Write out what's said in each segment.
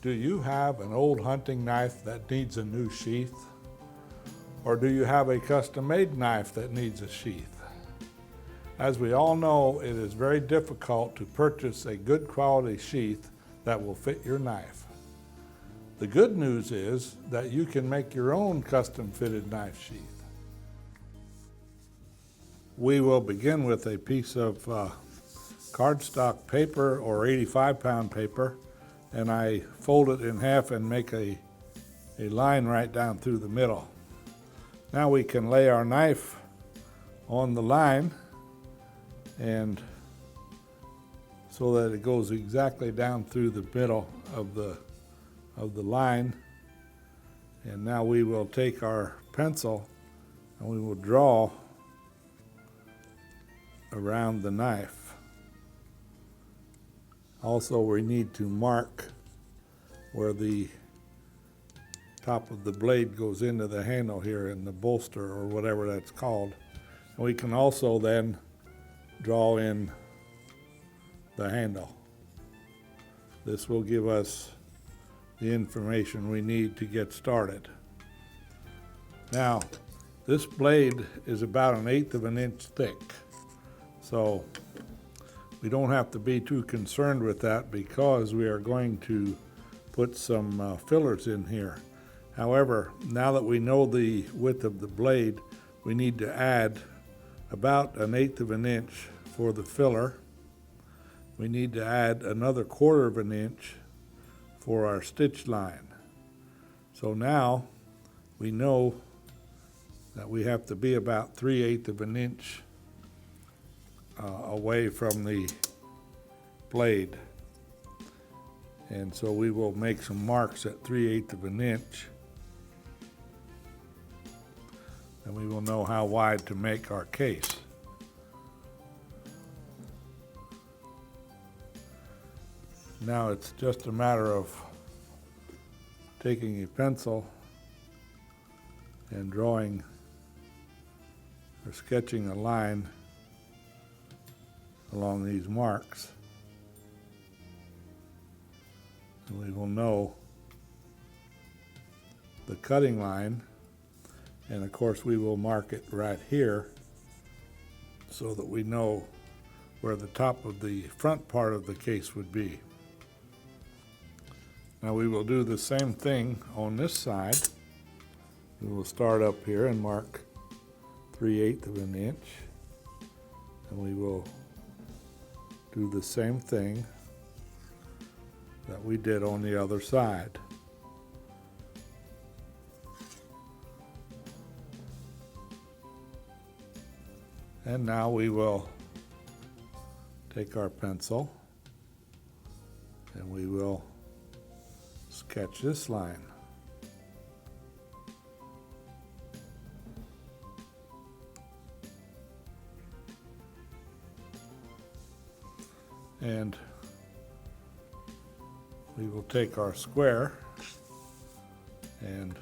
Do you have an old hunting knife that needs a new sheath? Or do you have a custom-made knife that needs a sheath? As we all know, it is very difficult to purchase a good quality sheath that will fit your knife. The good news is that you can make your own custom-fitted knife sheath. We will begin with a piece of cardstock paper or 85-pound paper, and I fold it in half and make a line right down through the middle. Now we can lay our knife on the line, and so that it goes exactly down through the middle of the line. And now we will take our pencil and we will draw around the knife. Also, we need to mark where the top of the blade goes into the handle here in the bolster or whatever that's called. And we can also then draw in the handle. This will give us the information we need to get started. Now, this blade is about 1/8 of an inch thick, so we don't have to be too concerned with that because we are going to put some fillers in here. However, now that we know the width of the blade, we need to add about 1/8 of an inch for the filler. We need to add another 1/4 of an inch for our stitch line. So now we know that we have to be about 3/8 of an inch away from the blade. And so we will make some marks at 3/8 of an inch. And we will know how wide to make our case. Now it's just a matter of taking a pencil and drawing or sketching a line along these marks. And we will know the cutting line, and of course we will mark it right here so that we know where the top of the front part of the case would be. Now we will do the same thing on this side. We will start up here and mark 3/8 of an inch, and we will do the same thing that we did on the other side. And now we will take our pencil and we will sketch this line. And we will take our square and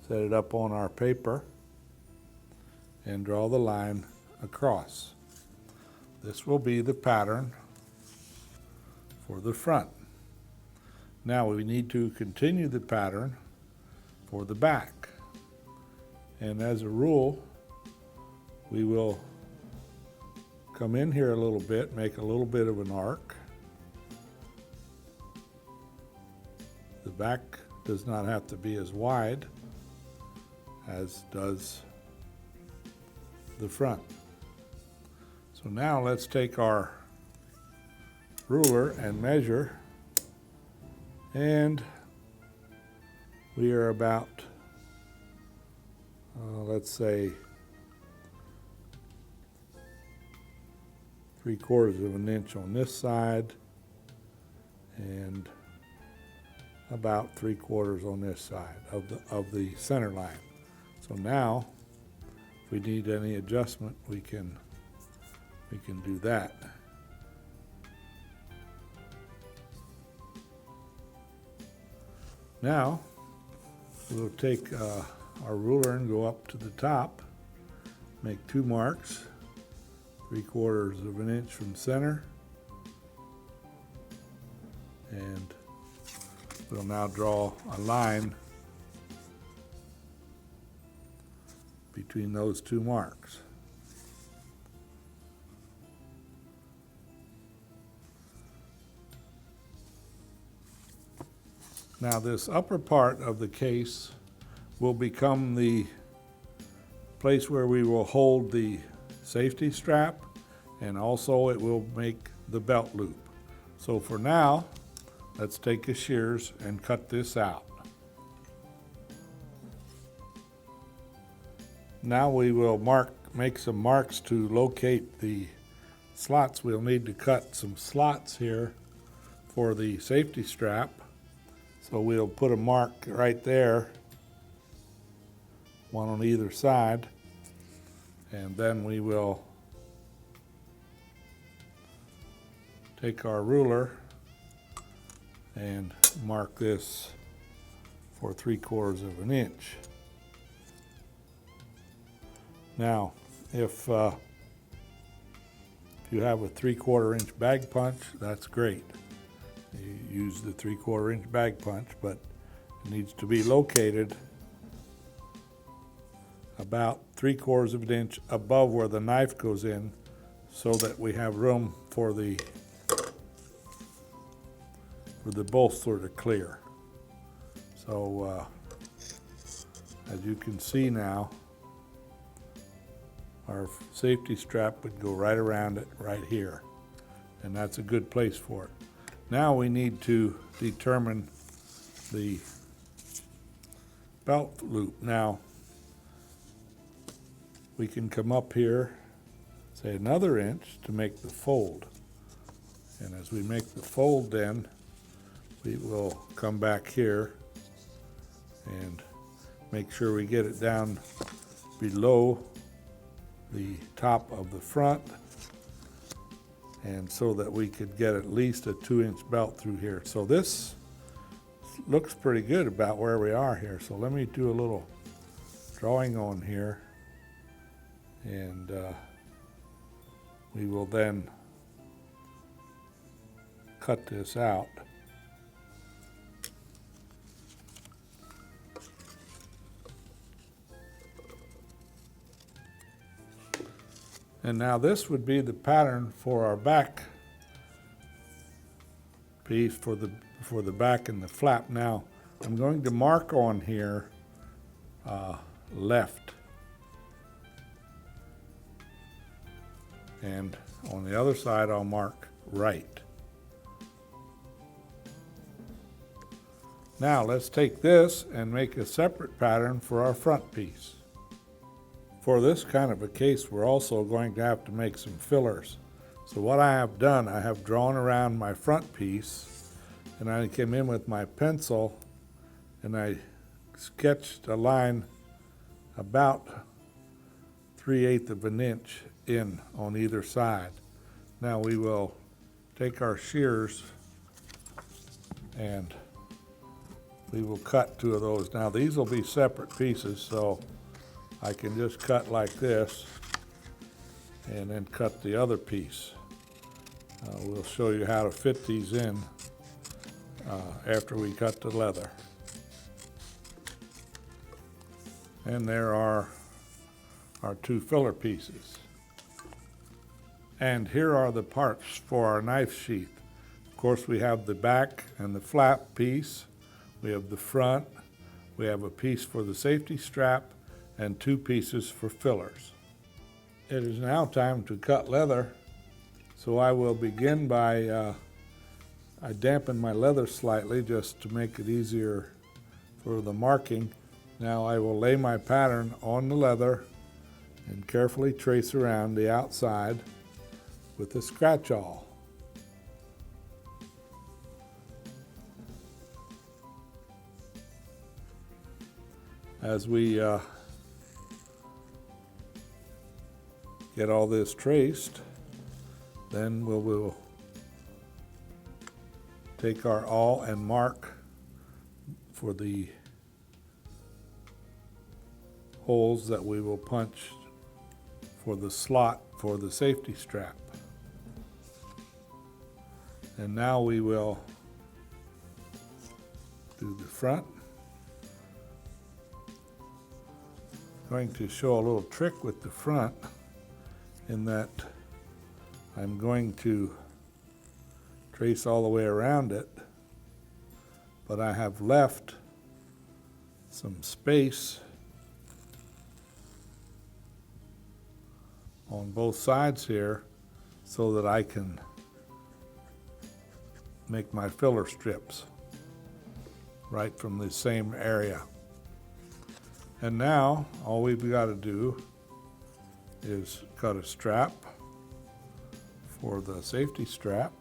set it up on our paper and draw the line across. This will be the pattern for the front. Now we need to continue the pattern for the back. And as a rule, we will come in here a little bit, make a little bit of an arc. The back does not have to be as wide as does the front. So now let's take our ruler and measure, and we are about, let's say, 3/4 of an inch on this side and about 3/4 on this side of the center line. So now, if we need any adjustment, we can do that. Now, we'll take our ruler and go up to the top, make 2 marks, 3/4 of an inch from center, And we'll now draw a line between those two marks. Now this upper part of the case will become the place where we will hold the safety strap, and also it will make the belt loop. So for now, let's take a shears and cut this out. Now we will make some marks to locate the slots. We'll need to cut some slots here for the safety strap. So we'll put a mark right there, one on either side, and then we will take our ruler and mark this for 3/4 of an inch. Now, if you have a 3/4 inch bag punch, that's great. You use the 3/4 inch bag punch, but it needs to be located about 3/4 of an inch above where the knife goes in, so that we have room for the bolster to clear. So as you can see now, our safety strap would go right around it right here, and that's a good place for it. Now we need to determine the belt loop. Now we can come up here, say another inch, to make the fold. And as we make the fold, then we will come back here and make sure we get it down below the top of the front, and so that we could get at least a 2-inch belt through here. So this looks pretty good about where we are here. So let me do a little drawing on here, and we will then cut this out. And now this would be the pattern for our back piece, for the back and the flap. Now I'm going to mark on here left, and on the other side I'll mark right. Now let's take this and make a separate pattern for our front piece. For this kind of a case, we're also going to have to make some fillers. So what I have done, I have drawn around my front piece, and I came in with my pencil and I sketched a line about 3/8 of an inch in on either side. Now we will take our shears and we will cut 2 of those. Now these will be separate pieces, so I can just cut like this and then cut the other piece. We'll show you how to fit these in after we cut the leather. And there are our 2 filler pieces. And here are the parts for our knife sheath. Of course, we have the back and the flap piece. We have the front. We have a piece for the safety strap, and 2 pieces for fillers. It is now time to cut leather, so I will begin by, I dampen my leather slightly just to make it easier for the marking. Now I will lay my pattern on the leather and carefully trace around the outside with a scratch awl. As we get all this traced, then we'll take our awl and mark for the holes that we will punch for the slot for the safety strap. And now we will do the front. Going to show a little trick with the front in that I'm going to trace all the way around it, but I have left some space on both sides here so that I can make my filler strips right from the same area. And now all we've got to do is cut a strap for the safety strap.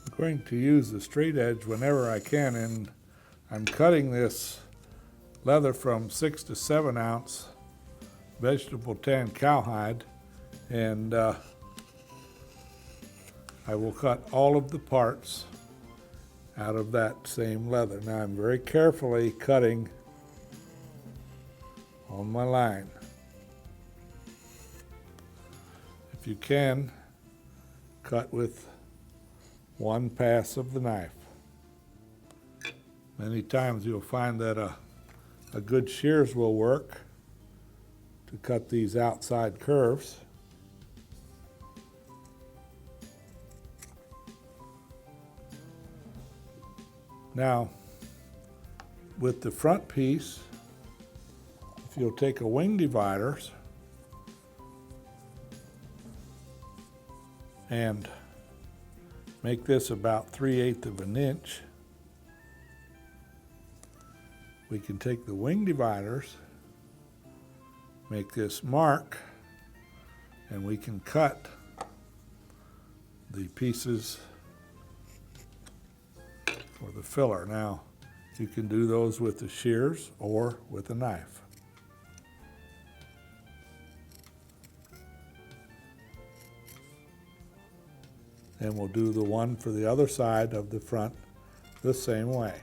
I'm going to use the straight edge whenever I can, and I'm cutting this leather from 6 to 7 ounce vegetable tan cowhide, and I will cut all of the parts out of that same leather. Now I'm very carefully cutting on my line. If you can, cut with one pass of the knife. Many times you'll find that a good shears will work to cut these outside curves. Now, with the front piece, if you'll take a wing dividers and make this about 3/8 of an inch, we can take the wing dividers, make this mark, and we can cut the pieces for the filler. Now, you can do those with the shears or with a knife. And we'll do the one for the other side of the front the same way.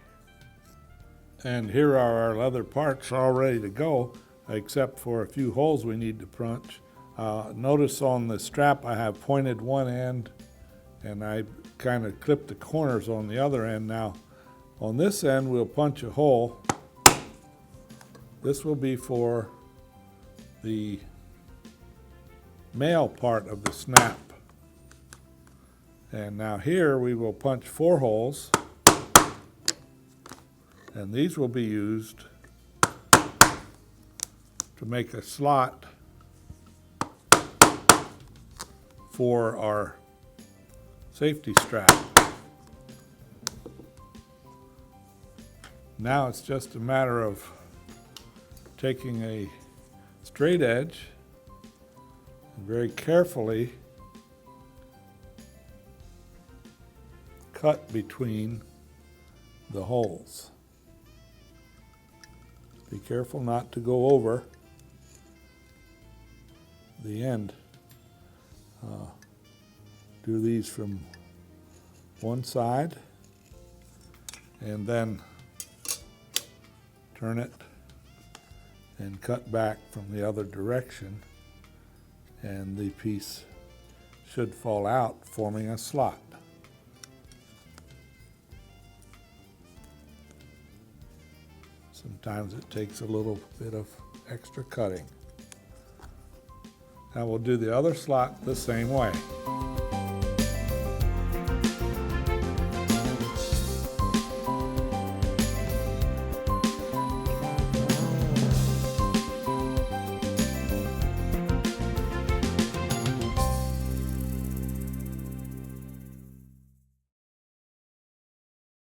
And here are our leather parts all ready to go, except for a few holes we need to punch. Notice on the strap I have pointed one end, and I kind of clipped the corners on the other end. Now on this end we'll punch a hole. This will be for the male part of the snap. And now here we will punch 4 holes, and these will be used to make a slot for our safety strap. Now it's just a matter of taking a straight edge and very carefully cut between the holes. Be careful not to go over the end. Do these from one side and then turn it and cut back from the other direction, and the piece should fall out, forming a slot. Sometimes it takes a little bit of extra cutting. Now we'll do the other slot the same way.